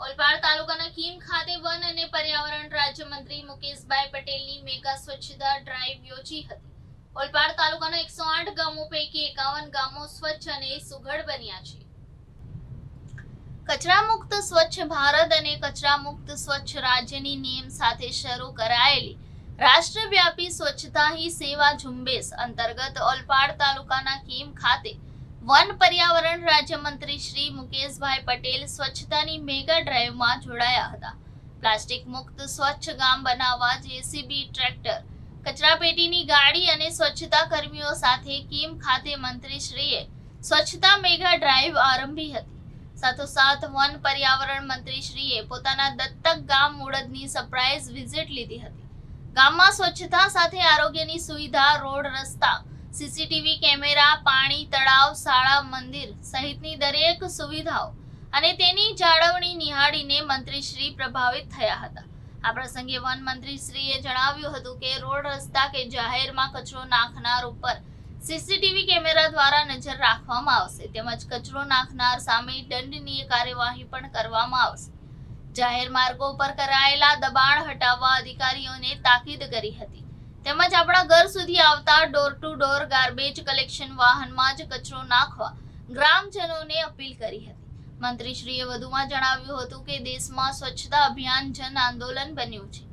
ઓલપાડ તાલુકાના કીમ ખાતે વન અને પર્યાવરણ રાજ્યમંત્રી મુકેશભાઈ પટેલની મેગા સ્વચ્છતા ડ્રાઈવ યોજી હતી. ઓલપાડ તાલુકાના 108 ગામો પૈકી 51 ગામો સ્વચ્છ અને સુઘડ બન્યા છે. કચરા મુક્ત સ્વચ્છ ભારત અને કચરા મુક્ત સ્વચ્છ રાજ્યની નેમ સાથે શરૂ કરાયેલી રાષ્ટ્રવ્યાપી સ્વચ્છતા હી સેવા ઝુંબેશ અંતર્ગત ઓલપાડ તાલુકાના કીમ ખાતે વન પર્યાવરણ રાજ્યમંત્રી શ્રી મુકેશભાઈ પટેલ સ્વચ્છતાની મેગા ડ્રાઈવમાં જોડાયા હતા. પ્લાસ્ટિક મુક્ત સ્વચ્છ ગામ બનાવવા જેસીબી ટ્રેક્ટર, કચરાપેટીની ગાડી અને સ્વચ્છતા કર્મીઓ સાથે કીમ ખાતે મંત્રીશ્રીએ સ્વચ્છતા મેગા ડ્રાઈવ આરંભી હતી. સાથોસાથ વન પર્યાવરણ મંત્રીશ્રીએ પોતાના દત્તક ગામ મુળદની સરપ્રાઇઝ વિઝિટ લીધી હતી. ગામમાં સ્વચ્છતા સાથે આરોગ્યની સુવિધા, રોડ, રસ્તા, સીસીટીવી કેમેરા, પાણી, તળાવ, શાળા, મંદિર સહિતની દરેક સુવિધાઓ અને તેની જાળવણી નિહાળીને મંત્રીશ્રી પ્રભાવિત થયા હતા. આ પ્રસંગે વન મંત્રીશ્રીએ જણાવ્યું હતું કે રોડ, રસ્તા કે જાહેરમાં કચરો નાખનાર ઉપર સીસીટીવી કેમેરા દ્વારા નજર રાખવામાં આવશે તેમજ કચરો નાખનાર સામે દંડનીય કાર્યવાહી પણ કરવામાં આવશે. જાહેર માર્ગો પર કરાયેલા દબાણ હટાવવા અધિકારીઓને તાકીદ કરી હતી તેમજ આપણા ઘર સુધી આવતા door to door garbage collection વાહનમાં જ કચરો નાખવા ગ્રામજનોને અપીલ કરી હતી. મંત્રીશ્રીએ વધુમાં જણાવ્યું હતું કે દેશમાં સ્વચ્છતા અભિયાન જન આંદોલન બન્યું છે.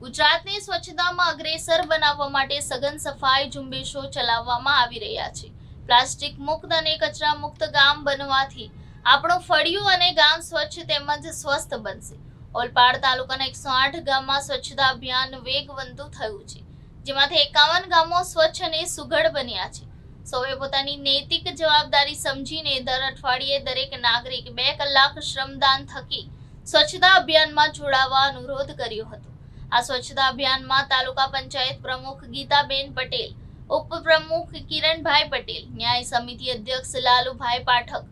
ગુજરાતને સ્વચ્છતામાં અગ્રેસર બનાવવા માટે સઘન સફાઈ ઝુંબેશો ચલાવવામાં આવી રહ્યા છે. પ્લાસ્ટિક મુક્ત અને કચરા મુક્ત ગામ બનવાથી આપણું ફળિયું અને ગામ સ્વચ્છ તેમજ સ્વસ્થ બનશે. ઓલપાડ તાલુકાના 108 ગામમાં સ્વચ્છતા અભિયાન વેગવંતું થયું છે, જેમાંથી 51 ગામો સ્વચ્છ અને સુઘડ બન્યા છે. સૌએ પોતાની નૈતિક જવાબદારી સમજીને દર અઠવાડિયે દરેક નાગરિક 2 કલાક શ્રમદાન થકી સ્વચ્છતા અભિયાનમાં જોડાવા અનુરોધ કર્યો હતો. આ સ્વચ્છતા અભિયાનમાં તાલુકા પંચાયત પ્રમુખ ગીતાબેન પટેલ, ઉપપ્રમુખ કિરણભાઈ પટેલ, ન્યાય સમિતિ અધ્યક્ષ લાલુભાઈ પાઠક,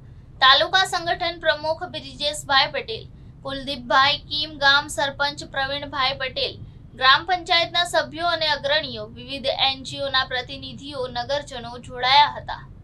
તાલુકા સંગઠન પ્રમુખ બ્રિજેશભાઈ પટેલ, કુલદીપભાઈ, કીમ ગામ સરપંચ પ્રવીણભાઈ પટેલ, ગ્રામ પંચાયતના સભ્યો અને અગ્રણીઓ, વિવિધ એનજીઓના પ્રતિનિધિઓ, નગરજનો જોડાયા હતા.